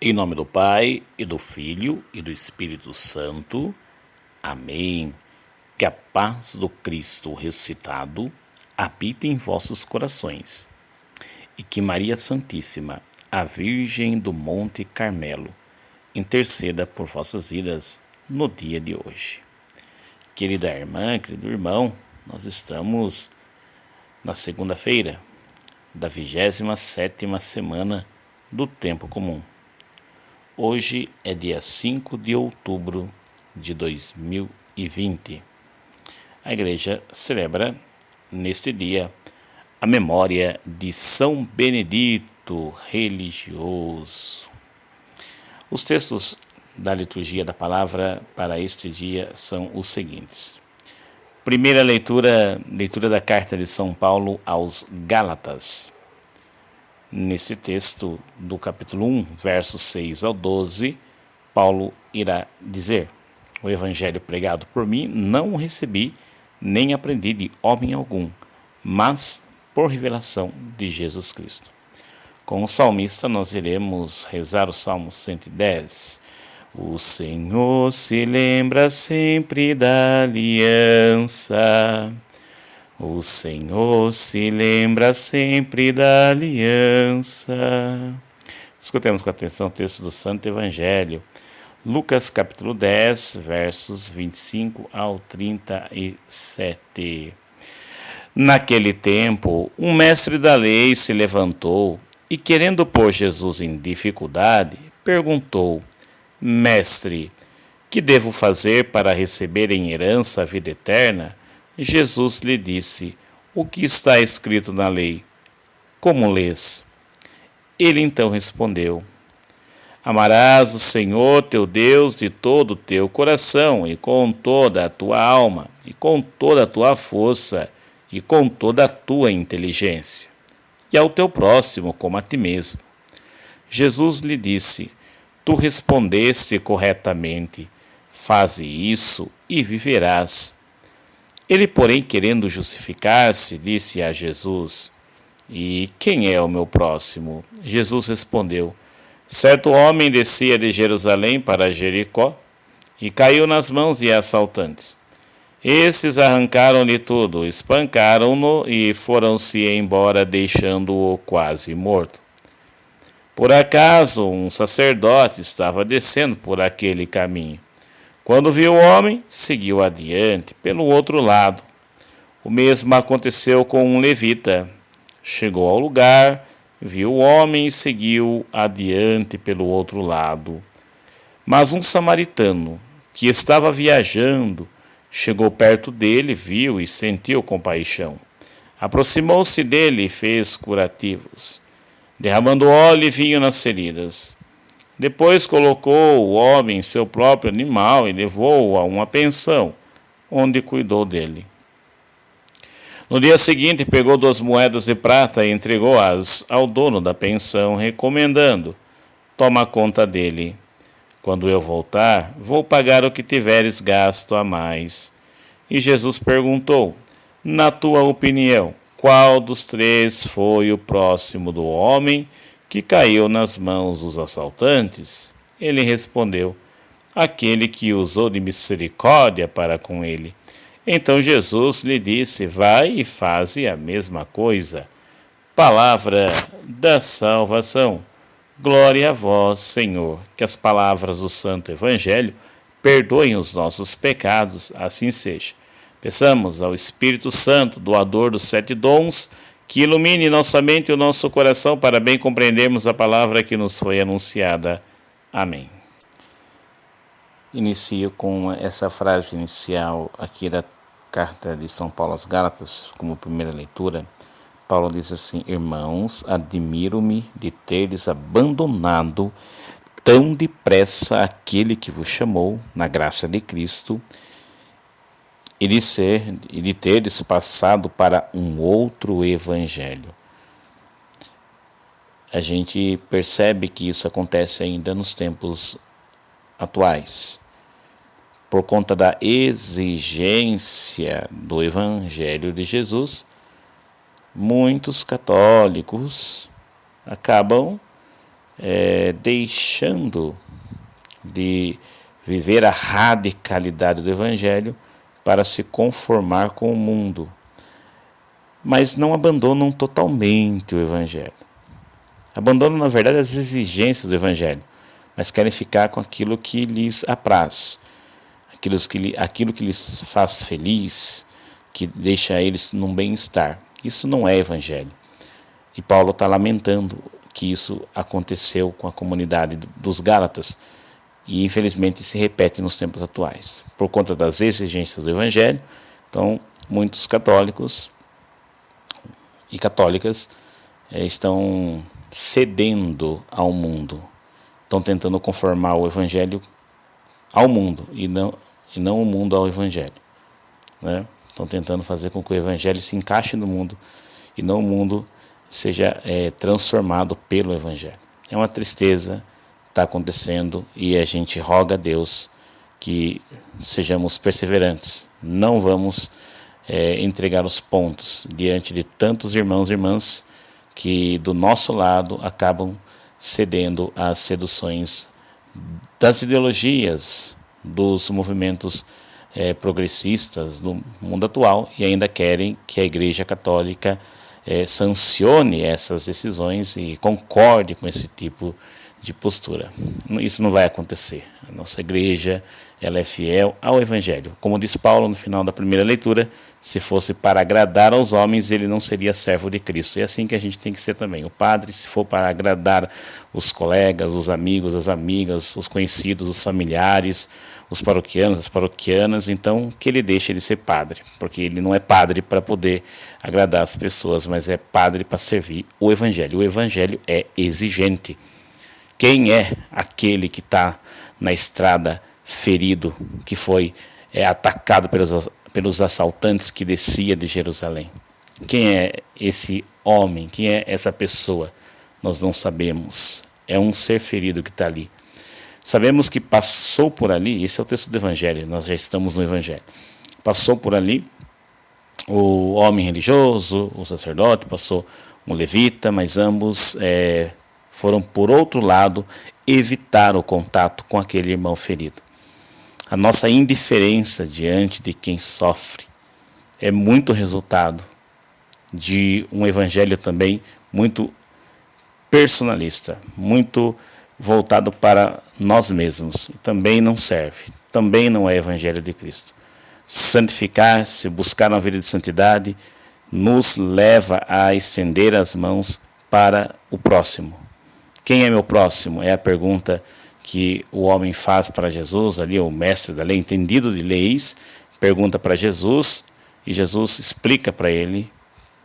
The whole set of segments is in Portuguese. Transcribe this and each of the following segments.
Em nome do Pai, e do Filho, e do Espírito Santo. Amém. Que a paz do Cristo ressuscitado habite em vossos corações. E que Maria Santíssima, a Virgem do Monte Carmelo, interceda por vossas vidas no dia de hoje. Querida irmã, querido irmão, nós estamos na segunda-feira da 27ª semana do Tempo Comum. Hoje é dia 5 de outubro de 2020. A igreja celebra neste dia a memória de São Benedito religioso. Os textos da liturgia da palavra para este dia são os seguintes. Primeira leitura da carta de São Paulo aos Gálatas. Nesse texto do capítulo 1, versos 6 ao 12, Paulo irá dizer: o evangelho pregado por mim não o recebi, nem aprendi de homem algum, mas por revelação de Jesus Cristo. Com o salmista nós iremos rezar o Salmo 110. O Senhor se lembra sempre da aliança. O Senhor se lembra sempre da aliança. Escutemos com atenção o texto do Santo Evangelho. Lucas capítulo 10, versos 25 ao 37. Naquele tempo, um mestre da lei se levantou e, querendo pôr Jesus em dificuldade, perguntou: Mestre, que devo fazer para receber em herança a vida eterna? Jesus lhe disse: O que está escrito na lei? Como lês? Ele então respondeu: Amarás o Senhor teu Deus de todo o teu coração, e com toda a tua alma, e com toda a tua força, e com toda a tua inteligência, e ao teu próximo como a ti mesmo. Jesus lhe disse: Tu respondeste corretamente, faze isso e viverás. Ele, porém, querendo justificar-se, disse a Jesus: E quem é o meu próximo? Jesus respondeu: Certo homem descia de Jerusalém para Jericó e caiu nas mãos de assaltantes. Esses arrancaram-lhe tudo, espancaram-no e foram-se embora, deixando-o quase morto. Por acaso, um sacerdote estava descendo por aquele caminho. Quando viu o homem, seguiu adiante, pelo outro lado. O mesmo aconteceu com um levita. Chegou ao lugar, viu o homem e seguiu adiante pelo outro lado. Mas um samaritano, que estava viajando, chegou perto dele, viu e sentiu compaixão. Aproximou-se dele e fez curativos, derramando óleo e vinho nas feridas. Depois colocou o homem em seu próprio animal e levou-o a uma pensão, onde cuidou dele. No dia seguinte, pegou 2 moedas de prata e entregou-as ao dono da pensão, recomendando: Toma conta dele. Quando eu voltar, vou pagar o que tiveres gasto a mais. E Jesus perguntou: Na tua opinião, qual dos 3 foi o próximo do homem que caiu nas mãos dos assaltantes? Ele respondeu: Aquele que usou de misericórdia para com ele. Então Jesus lhe disse: Vai e faze a mesma coisa. Palavra da salvação. Glória a vós, Senhor. Que as palavras do Santo Evangelho perdoem os nossos pecados, assim seja. Peçamos ao Espírito Santo, doador dos 7 dons, que ilumine nossa mente e o nosso coração para bem compreendermos a palavra que nos foi anunciada. Amém. Inicio com essa frase inicial aqui da carta de São Paulo aos Gálatas, como primeira leitura. Paulo diz assim: Irmãos, admiro-me de teres abandonado tão depressa aquele que vos chamou na graça de Cristo, e de teres passado para um outro evangelho. A gente percebe que isso acontece ainda nos tempos atuais, por conta da exigência do evangelho de Jesus. Muitos católicos acabam deixando de viver a radicalidade do Evangelho para se conformar com o mundo, mas não abandonam totalmente o Evangelho. Abandonam, na verdade, as exigências do Evangelho, mas querem ficar com aquilo que lhes apraz, aquilo que lhes faz feliz, que deixa eles num bem-estar. Isso não é Evangelho. E Paulo está lamentando que isso aconteceu com a comunidade dos Gálatas e infelizmente se repete nos tempos atuais. Por conta das exigências do Evangelho, então muitos católicos e católicas estão cedendo ao mundo, estão tentando conformar o Evangelho ao mundo e não o mundo ao Evangelho, né? Estão tentando fazer com que o Evangelho se encaixe no mundo e não o mundo seja transformado pelo Evangelho. É uma tristeza, está acontecendo, e a gente roga a Deus que sejamos perseverantes. Não vamos entregar os pontos diante de tantos irmãos e irmãs que do nosso lado acabam cedendo às seduções das ideologias, dos movimentos progressistas do mundo atual, e ainda querem que a Igreja Católica sancione essas decisões e concorde com esse tipo de postura. Isso não vai acontecer. A nossa igreja, ela é fiel ao Evangelho. Como diz Paulo no final da primeira leitura, se fosse para agradar aos homens, ele não seria servo de Cristo. E é assim que a gente tem que ser também. O padre, se for para agradar os colegas, os amigos, as amigas, os conhecidos, os familiares, os paroquianos, as paroquianas, então que ele deixe de ser padre, porque ele não é padre para poder agradar as pessoas, mas é padre para servir o Evangelho. O Evangelho é exigente. Quem é aquele que está na estrada ferido, que foi atacado pelos assaltantes que descia de Jerusalém? Quem é esse homem? Quem é essa pessoa? Nós não sabemos. É um ser ferido que está ali. Sabemos que passou por ali, esse é o texto do Evangelho, nós já estamos no Evangelho. Passou por ali o homem religioso, o sacerdote, passou um levita, mas ambos foram, por outro lado, evitar o contato com aquele irmão ferido. A nossa indiferença diante de quem sofre é muito resultado de um Evangelho também muito personalista, muito voltado para nós mesmos. Também não serve, também não é Evangelho de Cristo. Santificar-se, buscar uma vida de santidade, nos leva a estender as mãos para o próximo. Quem é meu próximo? É a pergunta que o homem faz para Jesus, ali o mestre da lei, entendido de leis, pergunta para Jesus, e Jesus explica para ele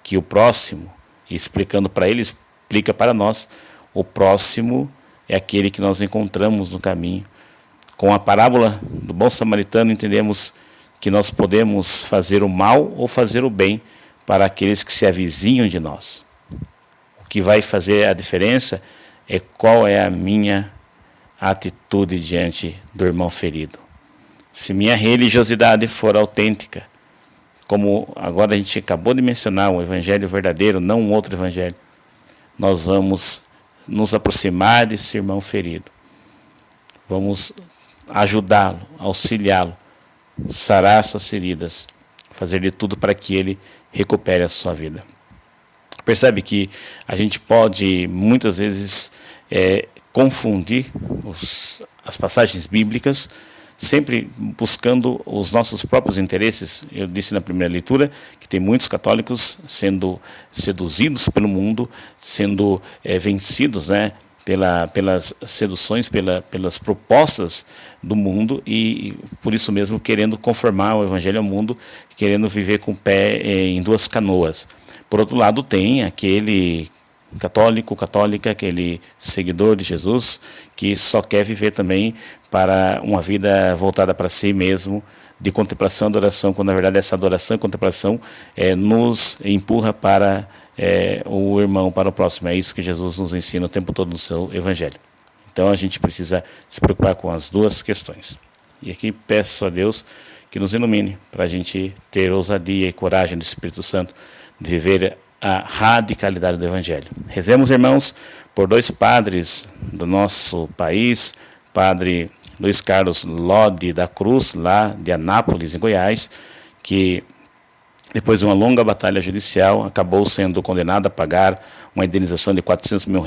que o próximo, e explicando para ele, explica para nós, o próximo é aquele que nós encontramos no caminho. Com a parábola do bom samaritano, entendemos que nós podemos fazer o mal ou fazer o bem para aqueles que se avizinham de nós. O que vai fazer a diferença é qual é a minha atitude diante do irmão ferido. Se minha religiosidade for autêntica, como agora a gente acabou de mencionar, um evangelho verdadeiro, não um outro evangelho, nós vamos nos aproximar desse irmão ferido. Vamos ajudá-lo, auxiliá-lo, sarar suas feridas, fazer de tudo para que ele recupere a sua vida. Percebe que a gente pode muitas vezes confundir as passagens bíblicas, sempre buscando os nossos próprios interesses. Eu disse na primeira leitura que tem muitos católicos sendo seduzidos pelo mundo, sendo vencidos, pelas seduções, pelas propostas do mundo, e por isso mesmo querendo conformar o Evangelho ao mundo, querendo viver com o pé em duas canoas. Por outro lado, tem aquele católico, católica, aquele seguidor de Jesus, que só quer viver também para uma vida voltada para si mesmo, de contemplação e adoração, quando na verdade essa adoração e contemplação nos empurra para o irmão, para o próximo. É isso que Jesus nos ensina o tempo todo no seu Evangelho. Então a gente precisa se preocupar com as duas questões. E aqui peço a Deus que nos ilumine para a gente ter ousadia e coragem do Espírito Santo de viver a radicalidade do Evangelho. Rezemos, irmãos, por dois padres do nosso país, padre Luiz Carlos Lodi da Cruz, lá de Anápolis, em Goiás, que depois de uma longa batalha judicial acabou sendo condenado a pagar uma indenização de R$ 400 mil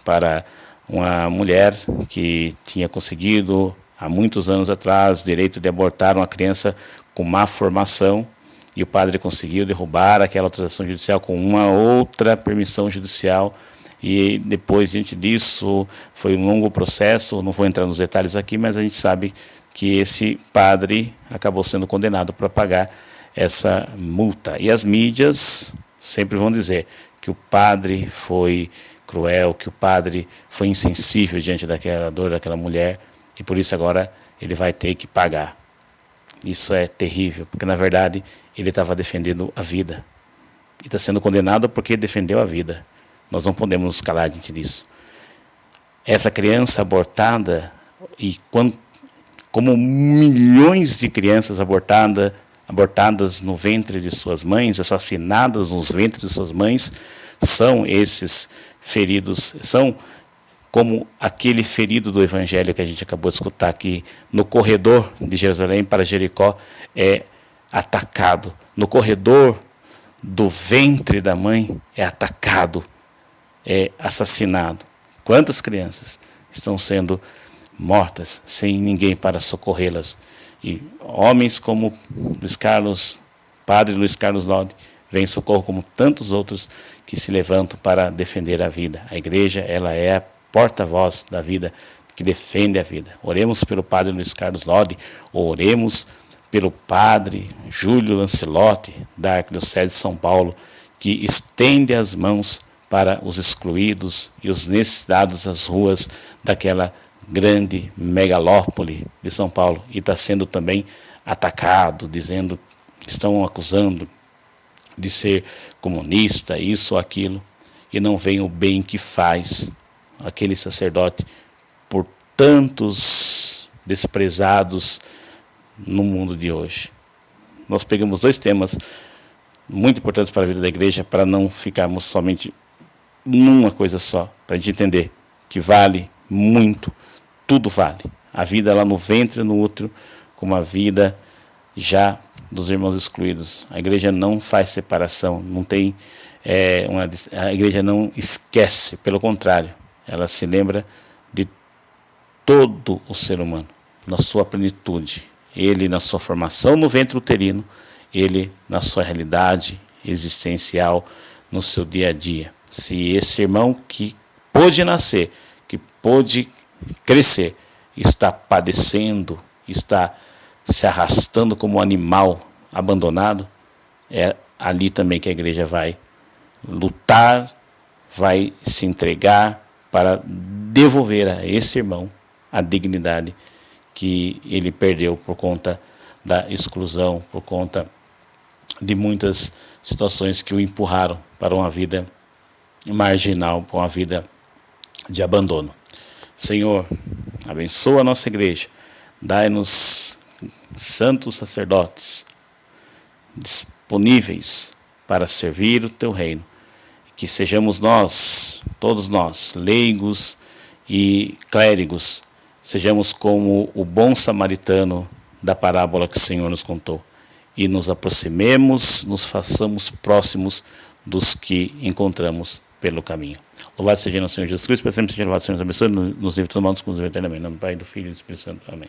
para uma mulher que tinha conseguido, há muitos anos atrás, direito de abortar uma criança com má formação, e o padre conseguiu derrubar aquela autorização judicial com uma outra permissão judicial, e depois, diante disso, foi um longo processo, não vou entrar nos detalhes aqui, mas a gente sabe que esse padre acabou sendo condenado para pagar essa multa. E as mídias sempre vão dizer que o padre foi cruel, que o padre foi insensível diante daquela dor daquela mulher, e por isso agora ele vai ter que pagar. Isso é terrível, porque na verdade ele estava defendendo a vida. E está sendo condenado porque defendeu a vida. Nós não podemos nos calar diante disso. Essa criança abortada, e como milhões de crianças abortadas no ventre de suas mães, assassinadas nos ventres de suas mães, são esses feridos, são como aquele ferido do Evangelho que a gente acabou de escutar aqui, no corredor de Jerusalém para Jericó, é atacado. No corredor do ventre da mãe é atacado, é assassinado. Quantas crianças estão sendo mortas sem ninguém para socorrê-las? E homens como padre Luiz Carlos Lodi, vem socorro como tantos outros que se levantam para defender a vida. A igreja, ela é a porta-voz da vida, que defende a vida. Oremos pelo padre Luiz Carlos Lodi, oremos pelo padre Júlio Lancelotti, da Arquidiocese de São Paulo, que estende as mãos para os excluídos e os necessitados das ruas daquela grande megalópole de São Paulo, e está sendo também atacado, estão acusando de ser comunista, isso ou aquilo, e não veem o bem que faz aquele sacerdote por tantos desprezados no mundo de hoje. Nós pegamos dois temas muito importantes para a vida da igreja, para não ficarmos somente numa coisa só, para a gente entender que vale muito, tudo vale. A vida lá no ventre, no útero, como a vida já dos irmãos excluídos. A igreja não faz separação, não tem a igreja não esquece, pelo contrário, ela se lembra de todo o ser humano, na sua plenitude. Ele na sua formação no ventre uterino, ele na sua realidade existencial, no seu dia a dia. Se esse irmão que pôde nascer, que pôde crescer, está padecendo, está se arrastando como um animal abandonado, é ali também que a igreja vai lutar, vai se entregar para devolver a esse irmão a dignidade que ele perdeu por conta da exclusão, por conta de muitas situações que o empurraram para uma vida marginal, para uma vida de abandono. Senhor, abençoa a nossa igreja, dai-nos santos sacerdotes disponíveis para servir o teu reino, que sejamos nós, todos nós, leigos e clérigos, sejamos como o bom samaritano da parábola que o Senhor nos contou, e nos aproximemos, nos façamos próximos dos que encontramos pelo caminho. Louvado seja nosso Senhor Jesus Cristo, para sempre seja louvado, Senhor, nos abençoe, nos livre de todos os males, nos livre eternamente. Em nome do Pai, do Filho e do Espírito Santo. Amém.